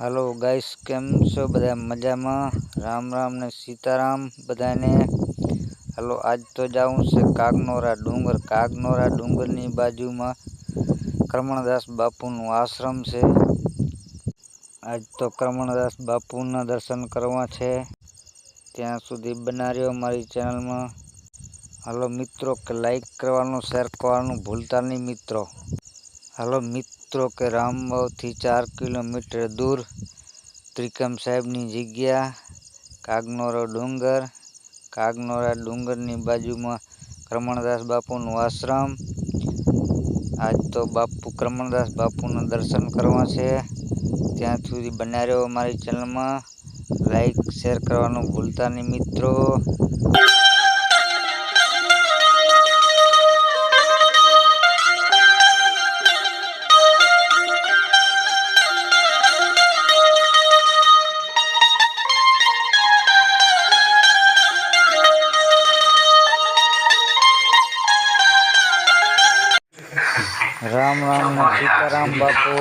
Hello guys केम छो बधा मजामां। राम राम ने सीताराम बधाने। हेलो आज तो जाऊँ से कागनोरा डूंगर नी बाजू में क्रमणदास बापू नु आश्रम छे। आज तो क्रमणदास बापू ना दर्शन करवा छे। त्यां सुधी बना रह्यो मारी चेनल में। हेलो मित्रों के लाइक करवानुं शेर करवानुं भूलता नहीं मित्रों। हेलो मित्रों के रामवाव थी 4 किलोमीटर दूर त्रिकम साहेब नी जग्या कागनोरा डूंगर नी बाजू में क्रमणदास बापू नु आश्रम। आज तो बापू क्रमणदास बापू ना दर्शन करवा छे। त्यां सुधी बना रह्यो मारी चेनल में। लाइक शेर करवानुं भूलता नहीं मित्रों। राम राम ने सीताराम बापू।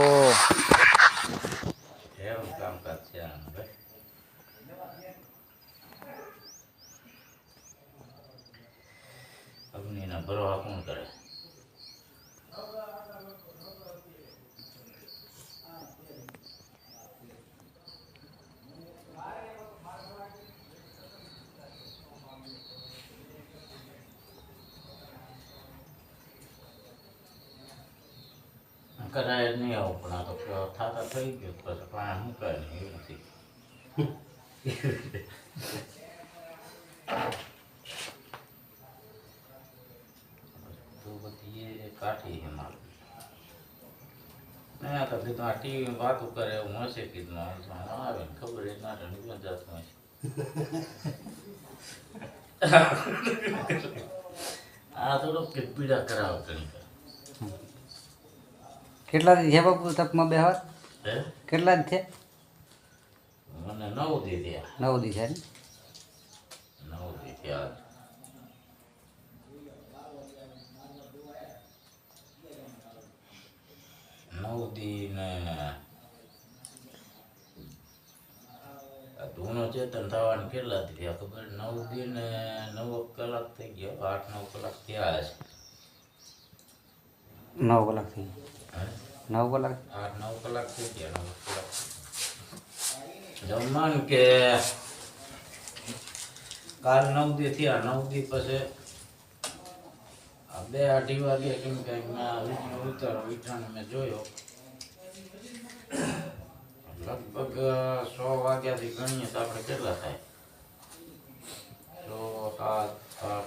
कराए नहीं आओ पण तो था થઈ ગયો પછી પાણી મૂકાય નહીં એવું નથી तो बतिए काठी है माल मैं तो भी तो टीवी में बात करे હું હશે કીધું આવે ખબર એ ના રણી પણ જાત માં આ થોડો પીડા કરાવ કરી કેટલા દી છે બાપુ તપમાં બેહવા? કેટલા દી છે? મને 9 દી થયા. 9 દી છે ને? 9 દી થયા. 9 દી ને ધૂનો ચેતન થવાનું કેટલા દી થયા ખબર? 9 દી ને 9 કલાક થઈ ગયા. 8-9 કલાક થયા હશે. 9 કલાક થઈ ગયા. 9 કલાક 8-9 કલાક થઈ ગયા. 9 કલાક જમવાનું કે કાલ 9 દી થયા. 9 દી પછી 2-2:30 વાગે કેમ કે વિષ્ણુ ઉતારો વિઠાણ મેં જોયો લગભગ 100 વાગ્યાથી ગણીએ તો આપણે કેટલા થાય? 6, 7, 8,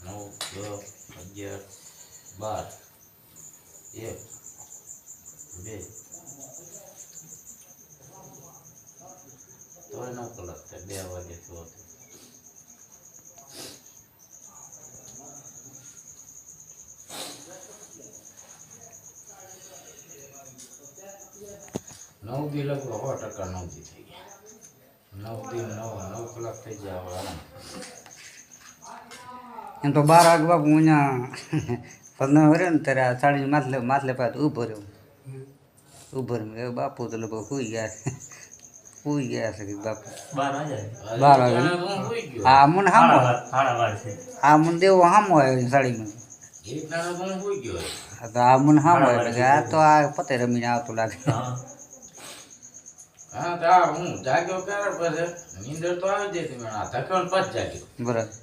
9, 10, 11, 12, 1, 2 તો 9 કલાક થાય. 2 વાગે થયો હતો. નવ દી લગભગ 100% 9 દી થઈ ગયા. 9 દી 9 કલાક થઈ ગયા હવે આરામ. એમ તો 12 વાગે બાપુ અહીંયા 15 વર્યો ને ત્યારે સાડી માથલે પાસે ઊભો રહ્યો બાપુ તો લોકો સુઈ ગયા છે કે બાપુ 12 વાગે હા મને હામો હા મને દેવો હામો આવ્યો સાડીમાં તો આ મને હામો આવ્યો કે આ તો આ પતે રમીને આવતો લાગે. હા તા હું જાગ્યો કરે પછી નીંદર તો આવી જતી મને આ ધક્યો ને પછી જાગ્યો બરાબર.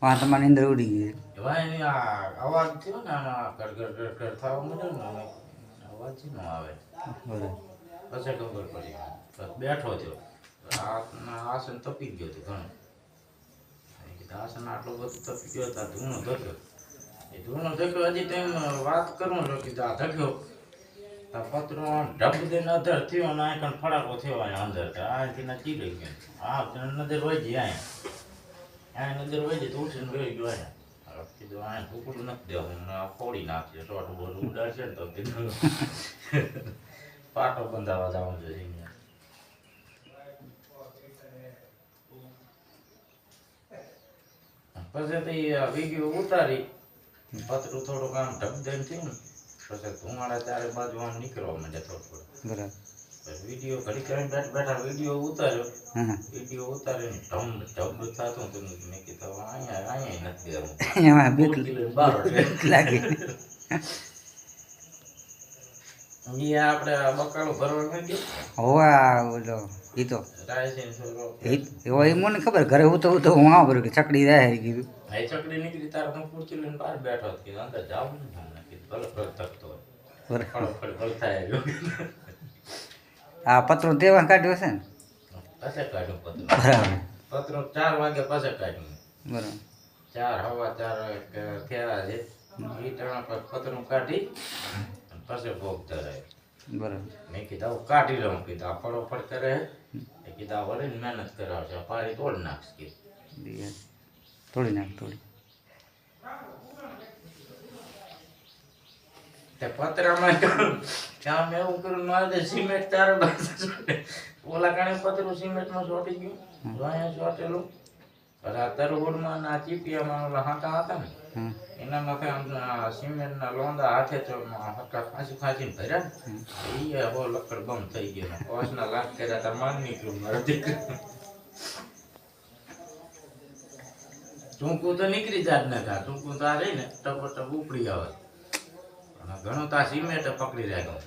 વાહ તમારી નીંદર ઉડી ગઈ. ભાઈ આ અવાજ થયો ને આમાં કર થવા માંડ્યો ને અવાજ ન આવે બરાબર. પછી ખબર પડી બેઠો થયો આસન તપી ગયો હતો ઘણું. આસન આટલો બધું તપી ગયો હતા ધૂણો ધક્યો હજી ટાઈમ વાત કરું છું કીધું આ ધક્યો પતરો ઢબ દઈને અધર થયો અને આ કણ ફડાકો થયો અહીંયા અંદર અહીંથી ના ચીડી ગયો. હા નજર વહી અહીંયા નજર વહી તુલસી વહી ગયો અહીંયા કીધું અહીંયા ટુકડું નથી દેવું ફોડી નાખશે ટોટું બધું ઉડાડશે ને તો કીધું પાટો બંધાવા જવાનું છે અહીંયા. પછી તો વિડીયો ઉતારી પતરું થોડુંક આમ ઢબ દઈને થયું ને પછી ધુમાડા ચારે બાજુ આમ નીકળવા માંડે થોડું થોડું. બરાબર. વિડીયો ઘડી કરીને બેઠા બેઠા વિડીયો ઉતાર્યો. હા વિડીયો ઉતારીને ઢમ થતું હતું ને મેં કીધું અહીંયા નથી દેવું. એમાં બીક બાર લાગે. એ આપણે બકાલો ભરવા નથી હોવા ઓલો ઈ તો રાયસેન છોકરો એ મને ખબર ઘરે હું તો હું આવું કે ચકડી જાય કીધું. ભાઈ ચકડી નીકળી તારે હું ખુરચી લઈને બહાર બેઠો હતો કીધું અંદર જાવ ને હમણાં કીધું ભલે ભલે થકતો હોય ફળ ભલ થાય ગયો આ પત્રો દેવા કાઢ્યો છે ને. પાસે કાઢ્યું પતરું બરાબર પતરું 4 વાગે પાસે કાઢ્યું બરાબર 4 થયા છે એ ટાણા પર પતરું કાઢી અને પાસે ભોગ ધરાય. બરાબર મેં કીધું આવું કાઢી લઉં કીધું આ ફળોફળ કરે એ કીધું આ વળીને મહેનત કરાવશે આ પાણી તોડ નાખશે કીધું. તોડી નાખ તોડી. તે પતરામાં કામ એવું કર્યું મારે સિમેન્ટ તારે ઓલા કાણે પતરું સિમેન્ટમાં ચોટી ગયું અહીંયા ચોટેલું પછી આ તરવોડમાં આ ચીપિયામાં ઓલા હાંકા હતા ને હા એના માથે આમ સિમેન્ટના લોંદા હાથે તો હક્કા ખાંચીને ભર્યા ને એ હો લકડ બમ થઈ ગયો કોસના લાખ કર્યા તા માંગ નીકળ્યું મારો દીકરો. ટૂંકું તો નીકળી જાત ને કા ટૂંકું તો આ રહી ને ટપ ટપ ઉપડી આવે અને ઘણું તો આ સિમેન્ટ પકડી રાખ્યો